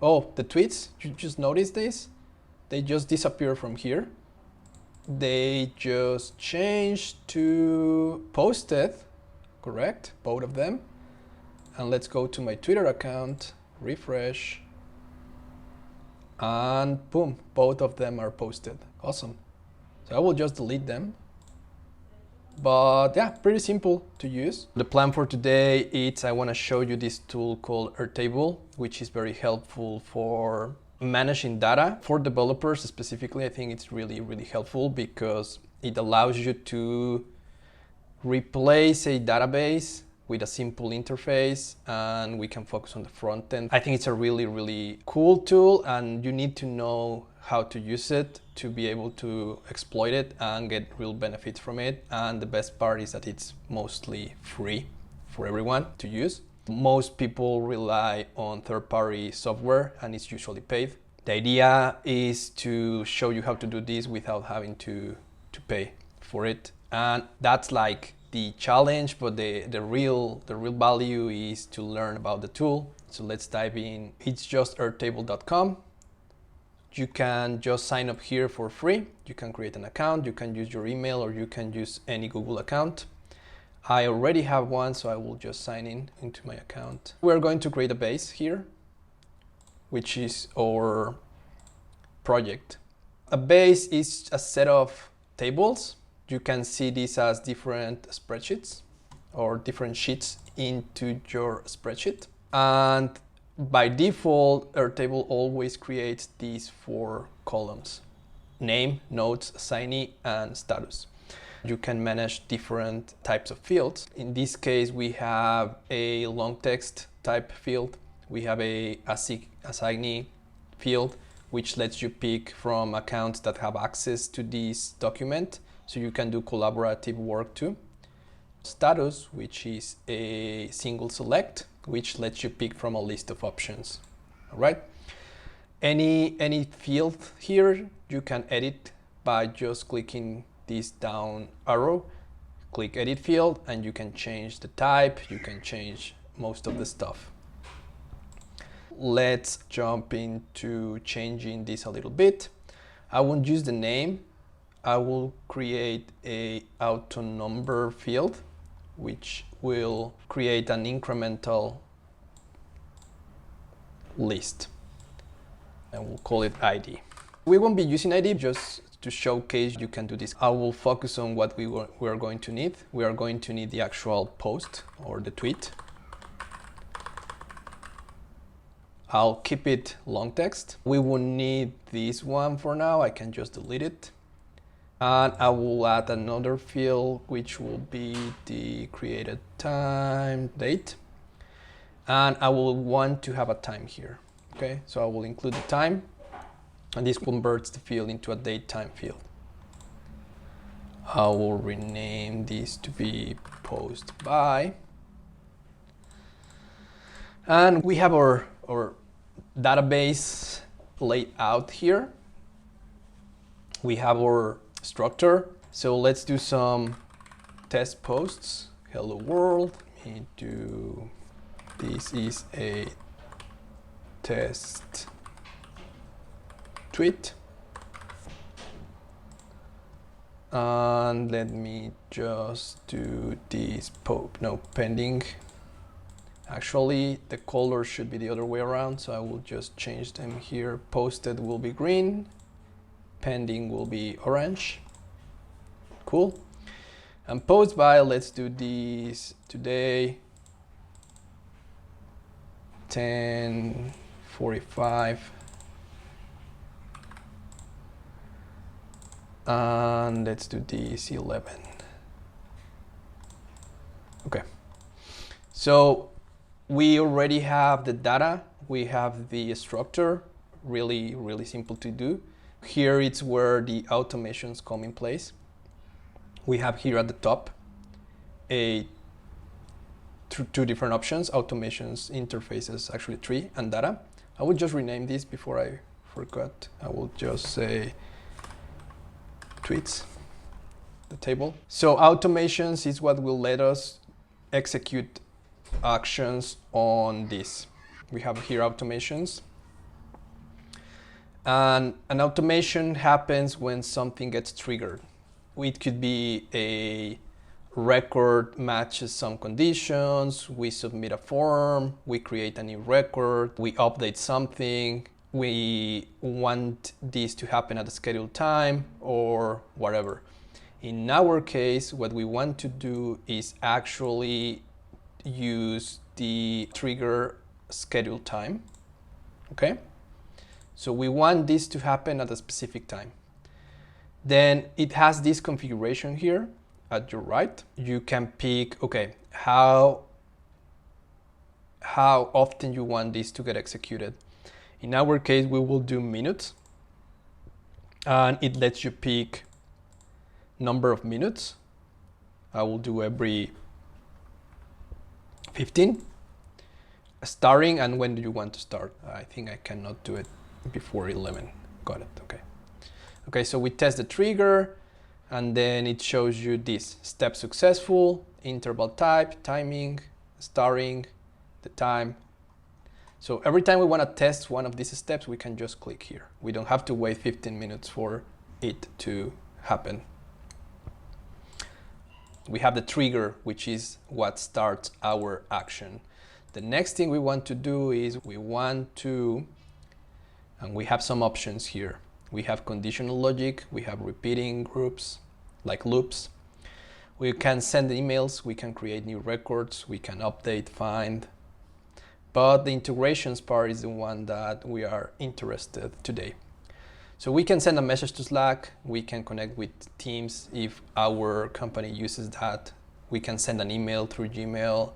Oh, the tweets, you just noticed this? They just disappear from here. They just changed to posted, correct? Both of them. And let's go to my Twitter account, refresh, and boom, both of them are posted. Awesome. So I will just delete them. But yeah, pretty simple to use. The plan for today is I want to show you this tool called Airtable, which is very helpful for managing data. For developers specifically, I think it's really, really helpful because it allows you to replace a database with a simple interface, and we can focus on the front end. I think it's a really, really cool tool, and you need to know how to use it to be able to exploit it and get real benefits from it. And the best part is that it's mostly free for everyone to use. Most people rely on third-party software and it's usually paid. The idea is to show you how to do this without having to pay for it. And that's like the challenge, but the real value is to learn about the tool. So let's dive in. It's just airtable.com. You can just sign up here for free. You can create an account, you can use your email, or you can use any Google account. I already have one, so I will just sign in into my account. We're going to create a base here, which is our project. A base is a set of tables. You can see this as different spreadsheets or different sheets into your spreadsheet. And by default, Airtable always creates these 4 columns: name, notes, assignee, and status. You can manage different types of fields. In this case, we have a long text type field. We have a assignee field, which lets you pick from accounts that have access to this document, so you can do collaborative work too. Status, which is a single select, which lets you pick from a list of options. All right. Any field here you can edit by just clicking this down arrow. Click edit field and you can change the type, you can change most of the stuff. Let's jump into changing this a little bit. I won't use the name. I will create a auto number field, which will create an incremental list, and we'll call it ID. We won't be using ID, just to showcase you can do this. I will focus on what we are going to need. We are going to need the actual post or the tweet. I'll keep it long text. We will need this one for now. I can just delete it. And I will add another field, which will be the created time date. And I will want to have a time here. Okay, so I will include the time, and this converts the field into a date time field. I will rename this to be post by. And we have our database laid out here. We have our structure. So let's do some test posts. Hello world. Let me do, this is a test tweet. And let me just do this pending. Actually, the color should be the other way around, so I will just change them here. Posted will be green, pending will be orange. Cool. And post by, let's do this today, 10:45. And let's do this 11. Okay. So we already have the data, we have the structure, really, really simple to do. Here it's where the automations come in place. We have here at the top two different options: automations, interfaces, actually 3, and data. I will just rename this before I forgot. I will just say tweets, the table. So automations is what will let us execute actions on this. We have here automations. And an automation happens when something gets triggered. It could be a record matches some conditions, we submit a form, we create a new record, we update something, we want this to happen at a scheduled time or whatever. In our case, what we want to do is actually use the trigger schedule time, okay? So we want this to happen at a specific time. Then it has this configuration here at your right. You can pick, okay, how often you want this to get executed. In our case, we will do minutes, and it lets you pick number of minutes. I will do every 15. Starting, and when do you want to start? I think I cannot do it before 11. Got it, okay. Okay, so we test the trigger, and then it shows you this: step successful, interval type, timing, starting, the time. So every time we want to test one of these steps, we can just click here. We don't have to wait 15 minutes for it to happen. We have the trigger, which is what starts our action. The next thing we want to do is we want to, and we have some options here. We have conditional logic, we have repeating groups, like loops. We can send emails, we can create new records, we can update, find. But the integrations part is the one that we are interested today. So we can send a message to Slack, we can connect with Teams if our company uses that. We can send an email through Gmail.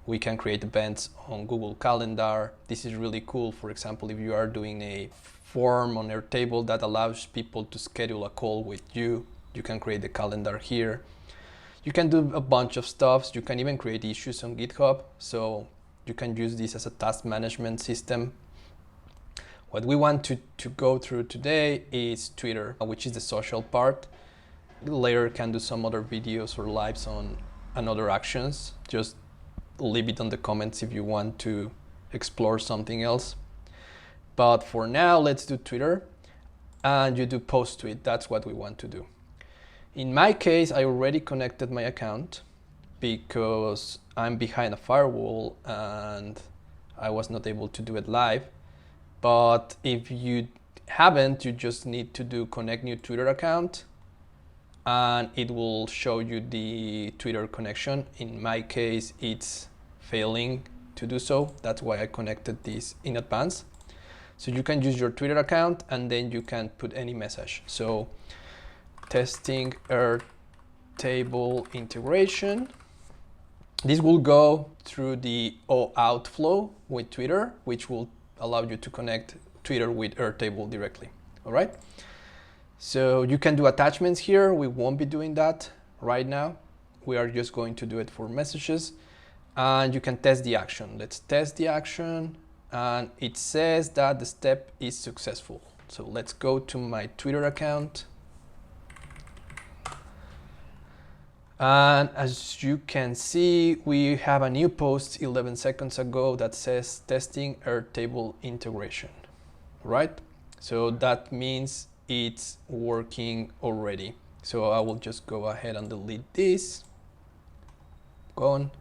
We can create events on Google Calendar. This is really cool. For example, if you are doing a form on Airtable that allows people to schedule a call with you, you can create the calendar here. You can do a bunch of stuff. You can even create issues on GitHub. So you can use this as a task management system. What we want to go through today is Twitter, which is the social part. Later can do some other videos or lives on another actions. Just leave it on the comments if you want to explore something else. But for now, let's do Twitter, and you do post tweet. That's what we want to do. In my case, I already connected my account because I'm behind a firewall and I was not able to do it live. But if you haven't, you just need to do connect new Twitter account, and it will show you the Twitter connection. In my case, it's failing to do so. That's why I connected this in advance. So you can use your Twitter account, and then you can put any message. So testing Airtable integration. This will go through the OAuth flow with Twitter, which will allow you to connect Twitter with Airtable directly. All right. So you can do attachments here. We won't be doing that right now. We are just going to do it for messages, and you can test the action. Let's test the action, and it says that the step is successful. So let's go to my Twitter account. And as you can see, we have a new post 11 seconds ago that says testing Airtable integration, right? So that means it's working already. So I will just go ahead and delete this. Gone.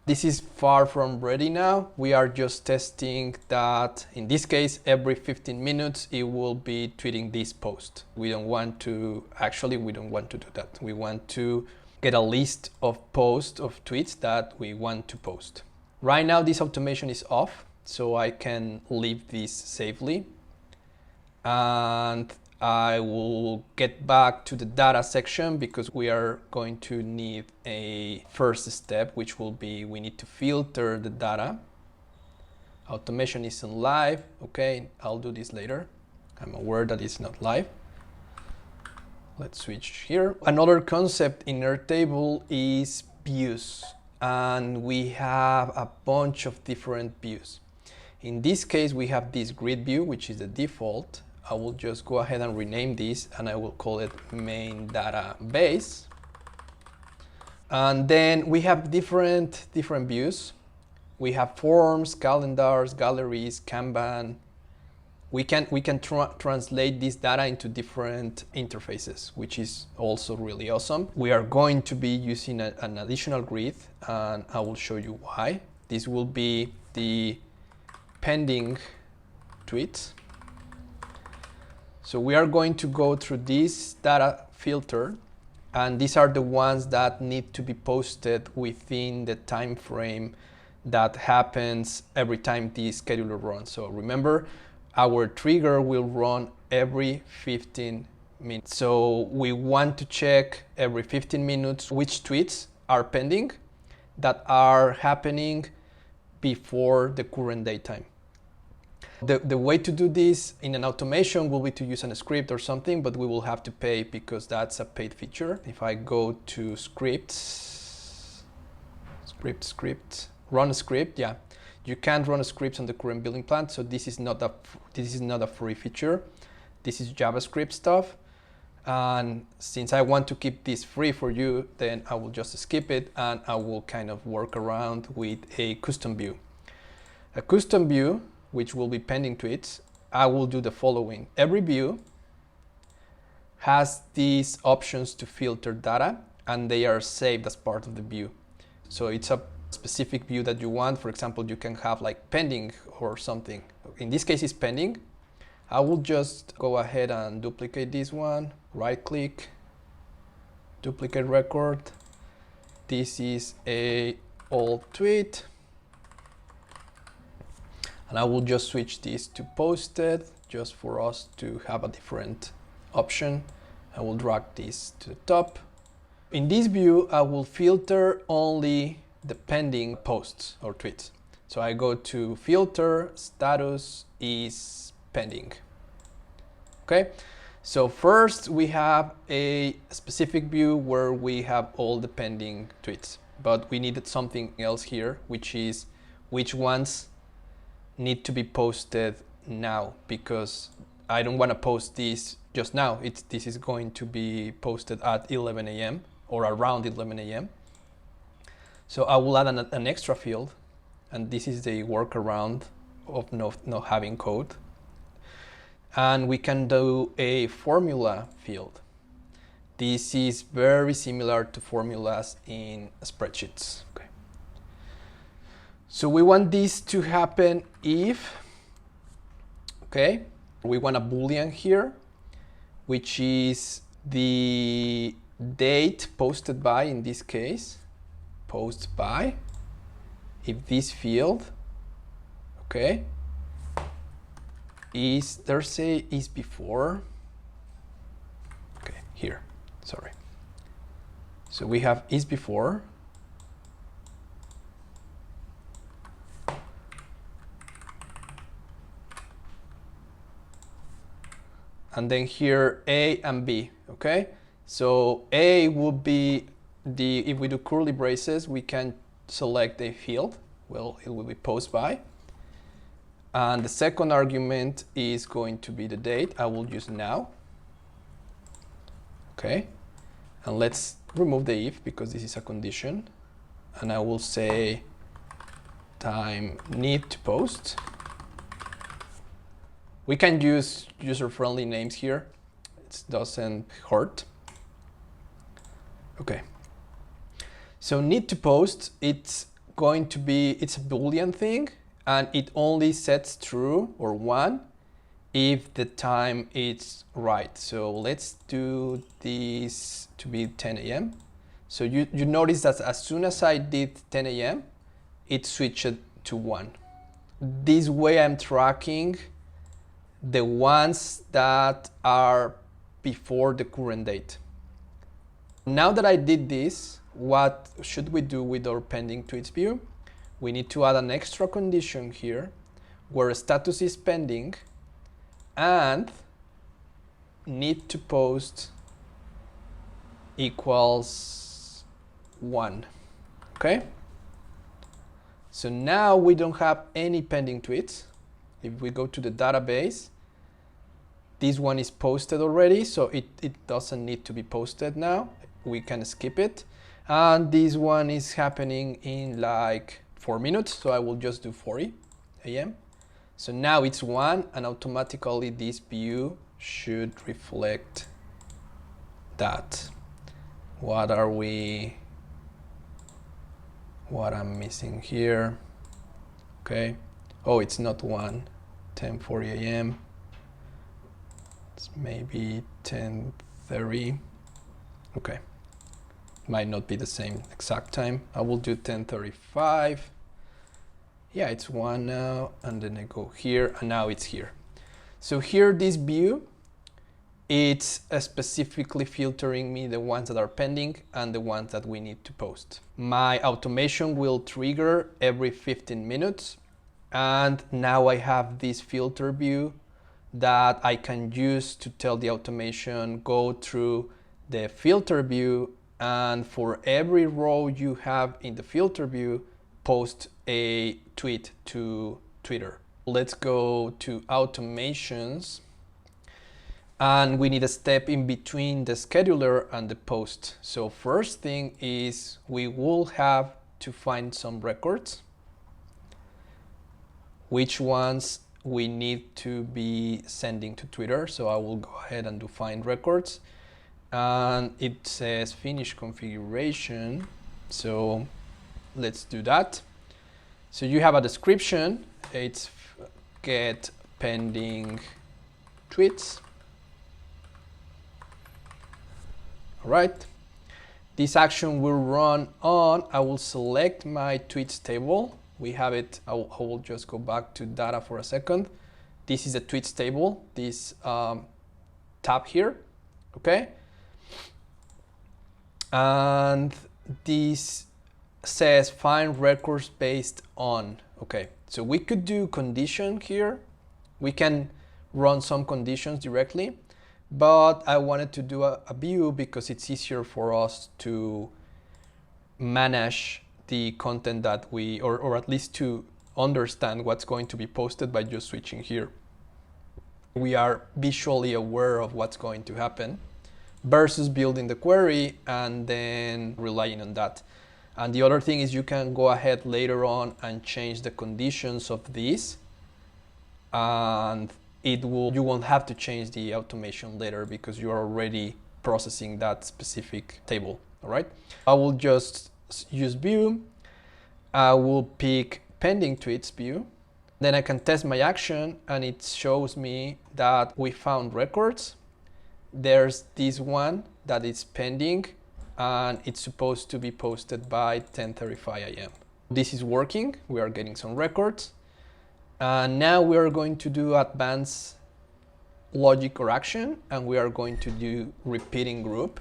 This is far from ready now. We are just testing that, in this case, every 15 minutes, it will be tweeting this post. We don't want to do that. We want to get a list of posts of tweets that we want to post. Right now, this automation is off, so I can leave this safely. And I will get back to the data section because we are going to need a first step, which will be we need to filter the data. Automation isn't live. Okay, I'll do this later. I'm aware that it's not live. Let's switch here. Another concept in Airtable is views, and we have a bunch of different views. In this case, we have this grid view, which is the default. I will just go ahead and rename this, and I will call it main database. And then we have different views. We have forms, calendars, galleries, Kanban, we can translate this data into different interfaces, which is also really awesome. We are going to be using an additional grid, and I will show you why. This will be the pending tweets. So we are going to go through this data filter, and these are the ones that need to be posted within the time frame that happens every time the scheduler runs. So remember, our trigger will run every 15 minutes. So we want to check every 15 minutes which tweets are pending that are happening before the current date time. The way to do this in an automation will be to use a script or something, but we will have to pay because that's a paid feature. If I go to scripts, run a script, yeah. You can't run scripts on the current billing plan, so this is not a free feature. This is JavaScript stuff, and since I want to keep this free for you, then I will just skip it, and I will kind of work around with a custom view. A custom view, which will be pending tweets, I will do the following. Every view has these options to filter data, and they are saved as part of the view. So it's a specific view that you want. For example, you can have like pending or something. In this case, it's pending. I will just go ahead and duplicate this one, right click, duplicate record. This is a old tweet. And I will just switch this to posted just for us to have a different option. I will drag this to the top. In this view, I will filter only the pending posts or tweets. So I go to filter, status is pending. Okay, so first we have a specific view where we have all the pending tweets, but we needed something else here, which is which ones need to be posted now, because I don't want to post this just now. This is going to be posted at 11 a.m. or around 11 a.m. So I will add an extra field, and this is the workaround of not having code. And we can do a formula field. This is very similar to formulas in spreadsheets. Okay. So we want this to happen if, okay, we want a Boolean here, which is the date posted by, in this case, post by, if this field, okay, is, there's a is before, okay, here, sorry. So we have is before, and then here A and B, okay? So A would be if we do curly braces, we can select a field. Well, it will be post by. And the second argument is going to be the date. I will use now. Okay. And let's remove the if because this is a condition. And I will say time need to post. We can use user-friendly names here. It doesn't hurt. Okay. So need to post, it's going to be, it's a Boolean thing, and it only sets true or 1 if the time is right. So let's do this to be 10 a.m. So you notice that as soon as I did 10 a.m., it switched to 1. This way I'm tracking the ones that are before the current date. Now that I did this, what should we do with our pending tweets view? We need to add an extra condition here where status is pending and need to post equals 1. Okay? So now we don't have any pending tweets. If we go to the database, this one is posted already, so it doesn't need to be posted now. We can skip it. And this one is happening in like 4 minutes, so I will just do 40 a.m. So now it's 1, and automatically this view should reflect that. What I'm missing here? Okay. Oh, it's not 10:40 a.m. It's maybe 10:30. Okay. Might not be the same exact time. I will do 10:35. Yeah, it's 1 now, and then I go here, and now it's here. So here, this view, it's specifically filtering me the ones that are pending and the ones that we need to post. My automation will trigger every 15 minutes. And now I have this filter view that I can use to tell the automation, go through the filter view, and for every row you have in the filter view, post a tweet to Twitter. Let's go to automations. And we need a step in between the scheduler and the post. So first thing is we will have to find some records, which ones we need to be sending to Twitter. So I will go ahead and do find records. And it says finish configuration. So let's do that. So you have a description. It's get pending tweets. All right. This action will run on, I will select my tweets table. We have it, I will just go back to data for a second. This is a tweets table, this tab here, okay? And this says find records based on, okay. So we could do condition here. We can run some conditions directly, but I wanted to do a view because it's easier for us to manage the content that we, or at least to understand what's going to be posted by just switching here. We are visually aware of what's going to happen versus building the query and then relying on that. And the other thing is you can go ahead later on and change the conditions of this, and you won't have to change the automation later because you're already processing that specific table. All right. I will just use view. I will pick pending tweets view. Then I can test my action and it shows me that we found records. There's this one that is pending and it's supposed to be posted by 10:35 a.m. This is working. We are getting some records. And now we are going to do advanced logic or action, and we are going to do repeating group.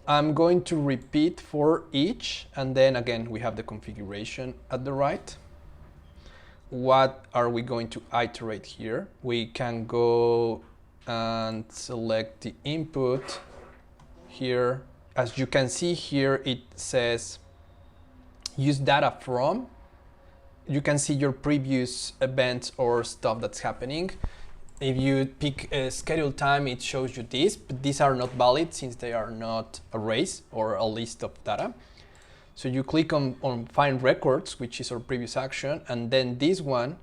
I'm going to repeat for each, and then again we have the configuration at the right. What are we going to iterate here? We can go and select the input here. As you can see here, it says use data from. You can see your previous events or stuff that's happening. If you pick a scheduled time, it shows you this, but these are not valid since they are not arrays or a list of data. So you click on find records, which is our previous action, and then this one,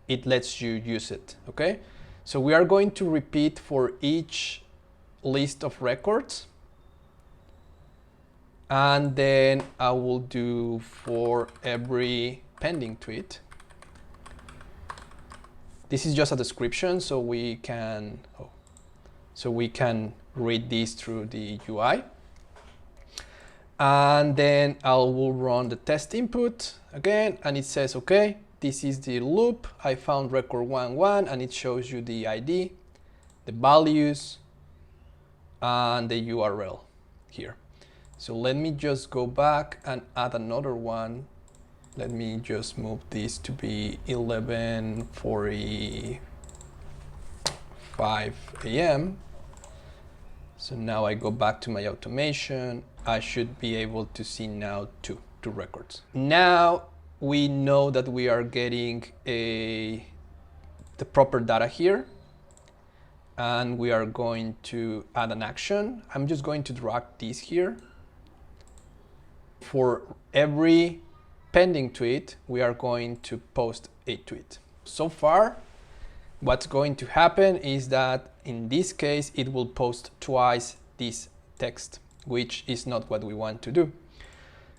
it lets you use it, okay? So we are going to repeat for each list of records. And then I will do for every pending tweet. This is just a description, so we can read this through the UI. And then I will run the test input again, and it says, okay, this is the loop. I found record 1.1, and it shows you the ID, the values, and the URL here. So let me just go back and add another one. Let me just move this to be 11:45 a.m. So now I go back to my automation. I should be able to see now two records. Now we know that we are getting the proper data here. And we are going to add an action. I'm just going to drag this here. For every pending tweet, we are going to post a tweet. so far, what's going to happen is that in this case, it will post twice this text, which is not what we want to do.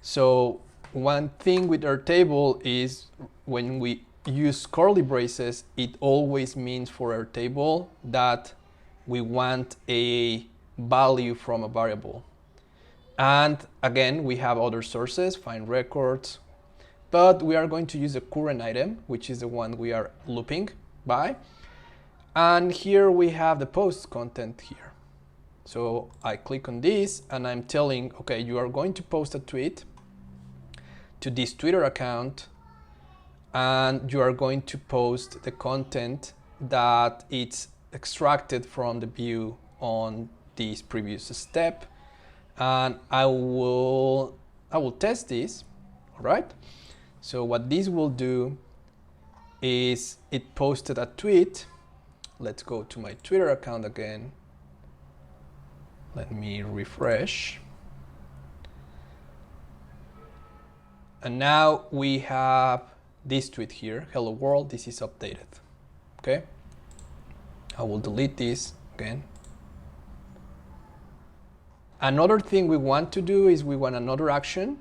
So one thing with Airtable is when we use curly braces, it always means for Airtable that we want a value from a variable. And again, we have other sources, find records, but we are going to use a current item, which is the one we are looping by. And here we have the post content here. So I click on this and I'm telling, okay, you are going to post a tweet to this Twitter account, and you are going to post the content that it's extracted from the view on this previous step. And I will test this, all right? So what this will do is it posted a tweet. Let's go to my Twitter account again. Let me refresh. And now we have this tweet here, hello world, this is updated, okay? I will delete this again. Another thing we want to do is we want another action.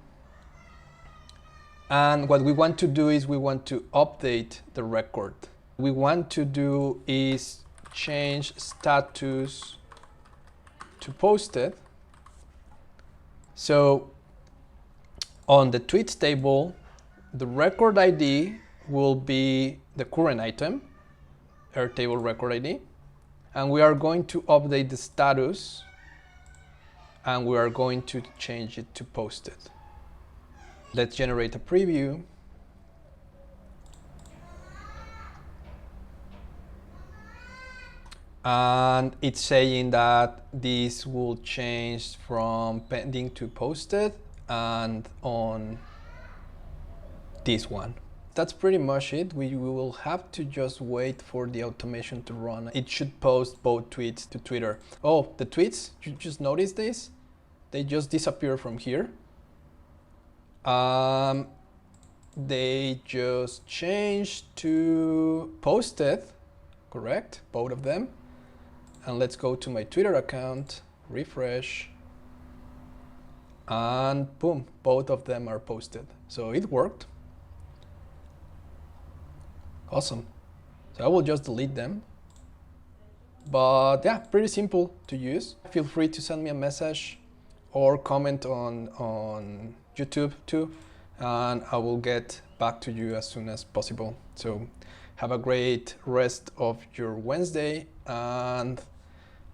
And what we want to do is we want to update the record. We want to do is change status to posted. So on the tweets table, the record ID will be the current item, Airtable record ID. And we are going to update the status and we are going to change it to posted. Let's generate a preview. And it's saying that this will change from pending to posted and on this one. That's pretty much it. We will have to just wait for the automation to run. It should post both tweets to Twitter. Oh, the tweets, you just noticed this? They just disappear from here. They just changed to posted, correct? Both of them. And let's go to my Twitter account, refresh, and boom, both of them are posted. So it worked. Awesome. So I will just delete them. But yeah, pretty simple to use. Feel free to send me a message or comment on YouTube too, and I will get back to you as soon as possible. So have a great rest of your Wednesday, and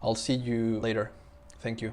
I'll see you later. Thank you.